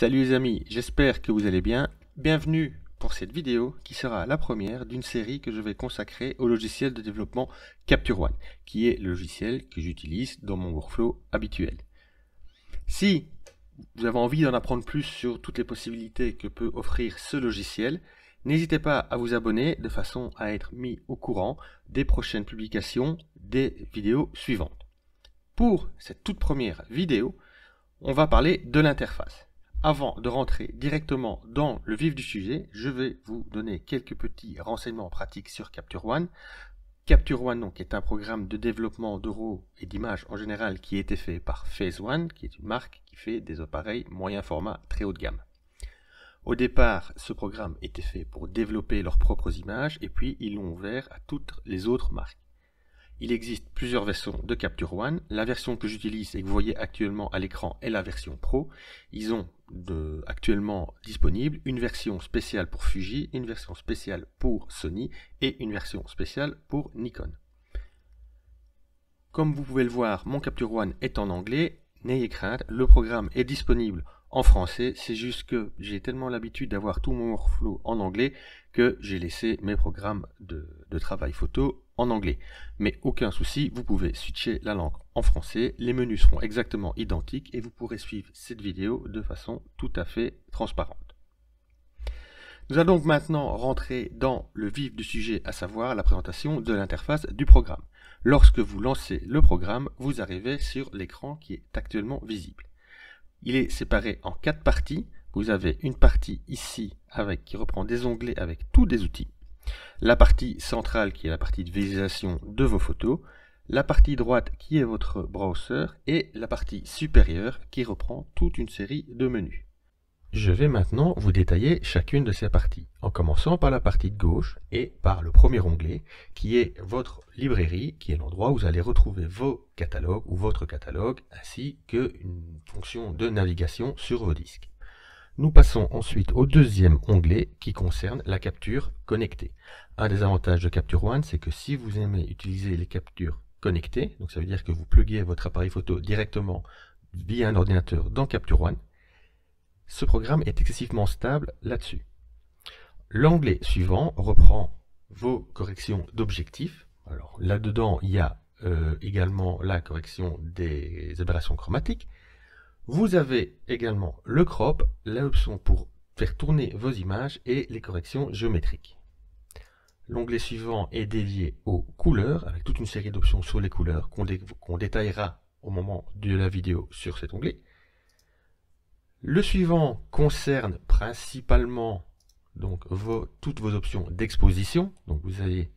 Salut les amis, j'espère que vous allez bien. Bienvenue pour cette vidéo qui sera la première d'une série que je vais consacrer au logiciel de développement Capture One, qui est le logiciel que j'utilise dans mon workflow habituel. Si vous avez envie d'en apprendre plus sur toutes les possibilités que peut offrir ce logiciel, n'hésitez pas à vous abonner de façon à être mis au courant des prochaines publications des vidéos suivantes. Pour cette toute première vidéo, on va parler de l'interface. Avant de rentrer directement dans le vif du sujet, je vais vous donner quelques petits renseignements pratiques sur Capture One. Capture One donc, est un programme de développement de RAW et d'images en général qui a été fait par Phase One, qui est une marque qui fait des appareils moyen format très haut de gamme. Au départ, ce programme était fait pour développer leurs propres images et puis ils l'ont ouvert à toutes les autres marques. Il existe plusieurs versions de Capture One. La version que j'utilise et que vous voyez actuellement à l'écran est la version Pro. Ils ont actuellement disponible une version spéciale pour Fuji, une version spéciale pour Sony et une version spéciale pour Nikon. Comme vous pouvez le voir, mon Capture One est en anglais. N'ayez crainte, le programme est disponible en français. C'est juste que j'ai tellement l'habitude d'avoir tout mon workflow en anglais que j'ai laissé mes programmes de travail photo en anglais. Mais aucun souci, vous pouvez switcher la langue en français. Les menus seront exactement identiques et vous pourrez suivre cette vidéo de façon tout à fait transparente. Nous allons donc maintenant rentrer dans le vif du sujet, à savoir la présentation de l'interface du programme. Lorsque vous lancez le programme, vous arrivez sur l'écran qui est actuellement visible. Il est séparé en 4 parties. Vous avez une partie ici qui reprend des onglets avec tous des outils. La partie centrale qui est la partie de visualisation de vos photos. La partie droite qui est votre browser et la partie supérieure qui reprend toute une série de menus. Je vais maintenant vous détailler chacune de ces parties, en commençant par la partie de gauche et par le premier onglet qui est votre librairie, qui est l'endroit où vous allez retrouver vos catalogues ou votre catalogue, ainsi qu'une fonction de navigation sur vos disques. Nous passons ensuite au deuxième onglet qui concerne la capture connectée. Un des avantages de Capture One, c'est que si vous aimez utiliser les captures connectées, donc ça veut dire que vous pluguez votre appareil photo directement via un ordinateur dans Capture One, ce programme est excessivement stable là-dessus. L'onglet suivant reprend vos corrections d'objectifs. Alors là-dedans, il y a également la correction des aberrations chromatiques. Vous avez également le crop, l'option pour faire tourner vos images et les corrections géométriques. L'onglet suivant est dédié aux couleurs, avec toute une série d'options sur les couleurs qu'on détaillera au moment de la vidéo sur cet onglet. Le suivant concerne principalement donc toutes vos options d'exposition. Donc vous avez,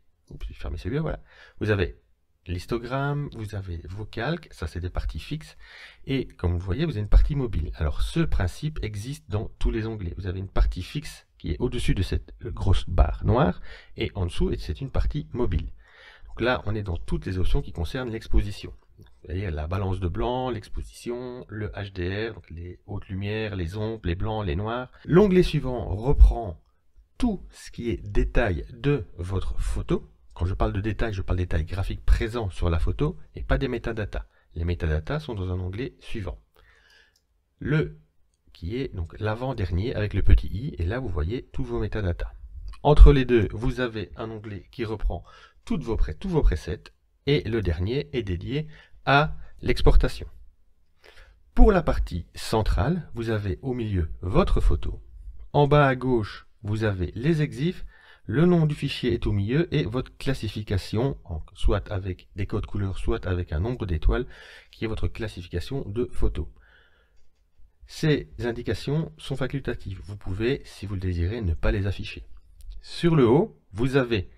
fermez celui-là, voilà. Vous avez l'histogramme, vous avez vos calques, ça c'est des parties fixes. Et comme vous voyez, vous avez une partie mobile. Alors ce principe existe dans tous les onglets. Vous avez une partie fixe qui est au-dessus de cette grosse barre noire et en dessous, c'est une partie mobile. Donc là, on est dans toutes les options qui concernent l'exposition. C'est-à-dire la balance de blanc, l'exposition, le HDR, donc les hautes lumières, les ombres, les blancs, les noirs. L'onglet suivant reprend tout ce qui est détail de votre photo. Quand je parle de détail, je parle des détails graphiques présents sur la photo et pas des métadatas. Les métadatas sont dans un onglet suivant. Qui est donc l'avant-dernier avec le petit i, et là vous voyez tous vos métadatas. Entre les deux, vous avez un onglet qui reprend tous vos presets, et le dernier est dédié à l'exportation. Pour la partie centrale, vous avez au milieu votre photo. En bas à gauche, vous avez les exifs. Le nom du fichier est au milieu et votre classification, soit avec des codes couleurs, soit avec un nombre d'étoiles, qui est votre classification de photos. Ces indications sont facultatives. Vous pouvez, si vous le désirez, ne pas les afficher. Sur le haut, vous avez,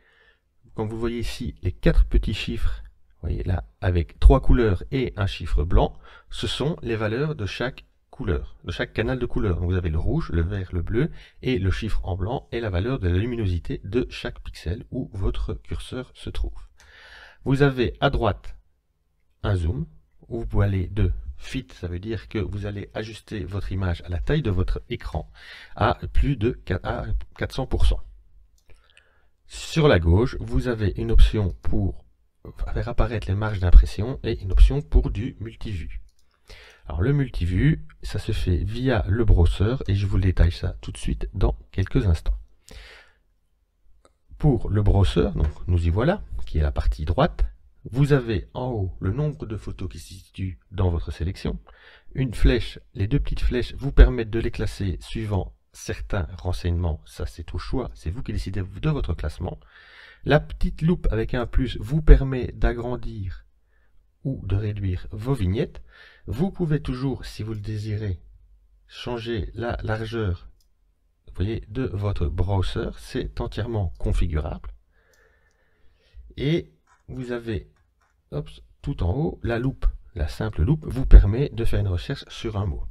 comme vous voyez ici, les 4 petits chiffres, vous voyez là, avec 3 couleurs et un chiffre blanc. Ce sont les valeurs de chaque couleur, de chaque canal de couleurs. Donc vous avez le rouge, le vert, le bleu, et le chiffre en blanc est la valeur de la luminosité de chaque pixel où votre curseur se trouve. Vous avez à droite un zoom, où vous pouvez aller de fit, ça veut dire que vous allez ajuster votre image à la taille de votre écran à plus de 400%. Sur la gauche, vous avez une option pour faire apparaître les marges d'impression et une option pour du multivue. Alors le multivue, ça se fait via le browser et je vous détaille ça tout de suite dans quelques instants. Pour le browser, donc nous y voilà, qui est la partie droite. Vous avez en haut le nombre de photos qui se situent dans votre sélection. Une flèche, les deux petites flèches vous permettent de les classer suivant certains renseignements. Ça c'est au choix, c'est vous qui décidez de votre classement. La petite loupe avec un plus vous permet d'agrandir ou de réduire vos vignettes. Vous pouvez toujours, si vous le désirez, changer la largeur, vous voyez, de votre browser. C'est entièrement configurable. Et vous avez tout en haut la loupe. La simple loupe vous permet de faire une recherche sur un mot.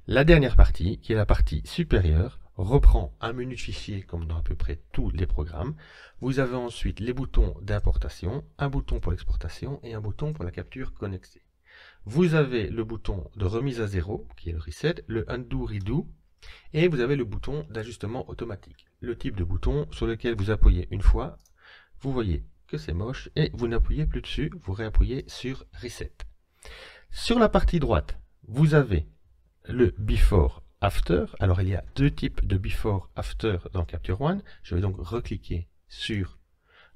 La dernière partie, qui est la partie supérieure, reprend un menu de fichier comme dans à peu près tous les programmes. Vous avez ensuite les boutons d'importation, un bouton pour l'exportation et un bouton pour la capture connectée. Vous avez le bouton de remise à zéro, qui est le reset, le undo redo, et vous avez le bouton d'ajustement automatique. Le type de bouton sur lequel vous appuyez une fois, vous voyez que c'est moche et vous n'appuyez plus dessus, vous réappuyez sur reset. Sur la partie droite, vous avez le before after. Alors il y a deux types de before after dans Capture One. Je vais donc recliquer sur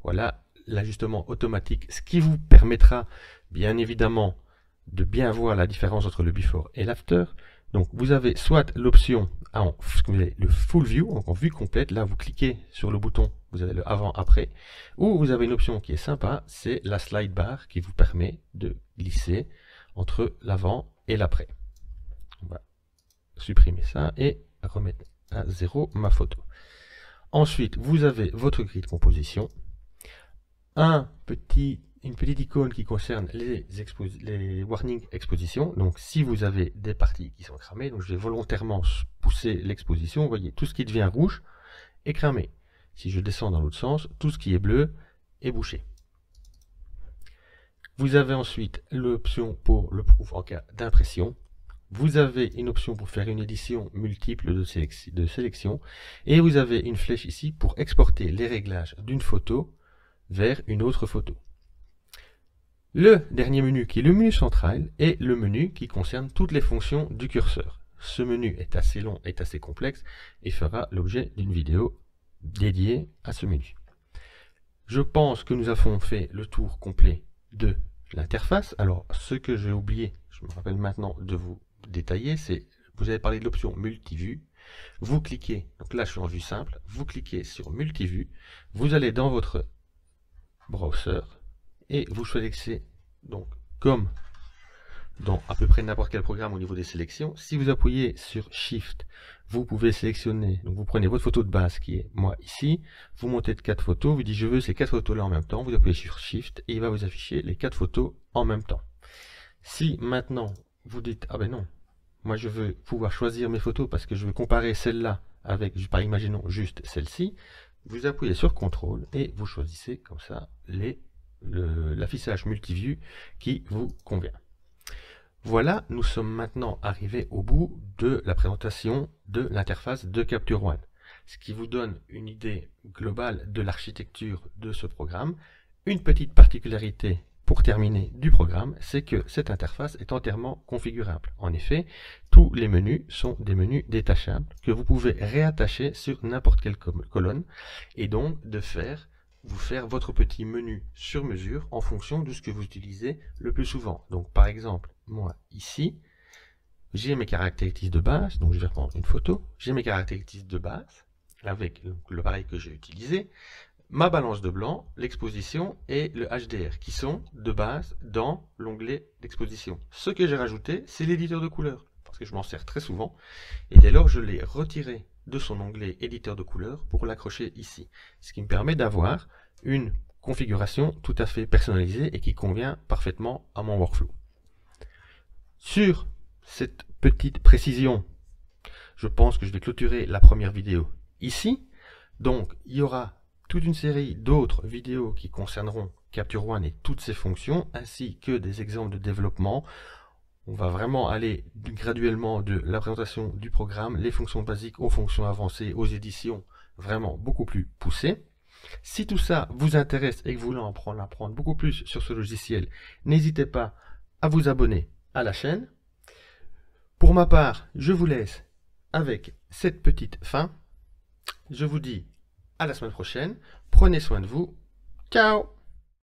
voilà l'ajustement automatique, ce qui vous permettra bien évidemment de bien voir la différence entre le before et l'after. Donc vous avez soit l'option le full view, donc en vue complète, là vous cliquez sur le bouton, vous avez le avant-après, ou vous avez une option qui est sympa, c'est la slide bar qui vous permet de glisser entre l'avant et l'après. On va supprimer ça et remettre à zéro ma photo. Ensuite, vous avez votre grille de composition, une petite icône qui concerne les warning expositions. Donc si vous avez des parties qui sont cramées, donc je vais volontairement pousser l'exposition, vous voyez tout ce qui devient rouge est cramé. Si je descends dans l'autre sens, tout ce qui est bleu est bouché. Vous avez ensuite l'option pour le proof en cas d'impression. Vous avez une option pour faire une édition multiple de sélection. Et vous avez une flèche ici pour exporter les réglages d'une photo vers une autre photo. Le dernier menu qui est le menu central est le menu qui concerne toutes les fonctions du curseur. Ce menu est assez long, est assez complexe et fera l'objet d'une vidéo dédiée à ce menu. Je pense que nous avons fait le tour complet de l'interface. Alors ce que j'ai oublié, je me rappelle maintenant de vous détailler, c'est vous avez parlé de l'option multivue. Vous cliquez, donc là je suis en vue simple, vous cliquez sur multivue, vous allez dans votre browser et vous choisissez donc comme dans à peu près n'importe quel programme au niveau des sélections. Si vous appuyez sur Shift, vous pouvez sélectionner, donc vous prenez votre photo de base qui est moi ici, vous montez de 4 photos, vous dites je veux ces 4 photos là en même temps, vous appuyez sur Shift et il va vous afficher les 4 photos en même temps. Si maintenant vous dites ah ben non, moi je veux pouvoir choisir mes photos parce que je veux comparer celle-là avec, imaginons juste celle-ci, vous appuyez sur CTRL et vous choisissez comme ça l'affichage multivue qui vous convient. Voilà, nous sommes maintenant arrivés au bout de la présentation de l'interface de Capture One, ce qui vous donne une idée globale de l'architecture de ce programme. Une petite particularité pour terminer du programme, c'est que cette interface est entièrement configurable. En effet, tous les menus sont des menus détachables que vous pouvez réattacher sur n'importe quelle colonne et donc de vous faire votre petit menu sur mesure en fonction de ce que vous utilisez le plus souvent. Donc par exemple, moi ici, j'ai mes caractéristiques de base, donc je vais prendre une photo, j'ai mes caractéristiques de base avec l'appareil que j'ai utilisé, ma balance de blanc, l'exposition et le HDR qui sont de base dans l'onglet d'exposition. Ce que j'ai rajouté, c'est l'éditeur de couleurs parce que je m'en sers très souvent et dès lors je l'ai retiré de son onglet éditeur de couleurs pour l'accrocher ici, ce qui me permet d'avoir une configuration tout à fait personnalisée et qui convient parfaitement à mon workflow. Sur cette petite précision, je pense que je vais clôturer la première vidéo ici. Donc il y aura toute une série d'autres vidéos qui concerneront Capture One et toutes ses fonctions, ainsi que des exemples de développement. On va vraiment aller graduellement de la présentation du programme, les fonctions basiques aux fonctions avancées, aux éditions vraiment beaucoup plus poussées. Si tout ça vous intéresse et que vous voulez en apprendre beaucoup plus sur ce logiciel, n'hésitez pas à vous abonner à la chaîne. Pour ma part, je vous laisse avec cette petite fin. Je vous dis à la semaine prochaine. Prenez soin de vous. Ciao!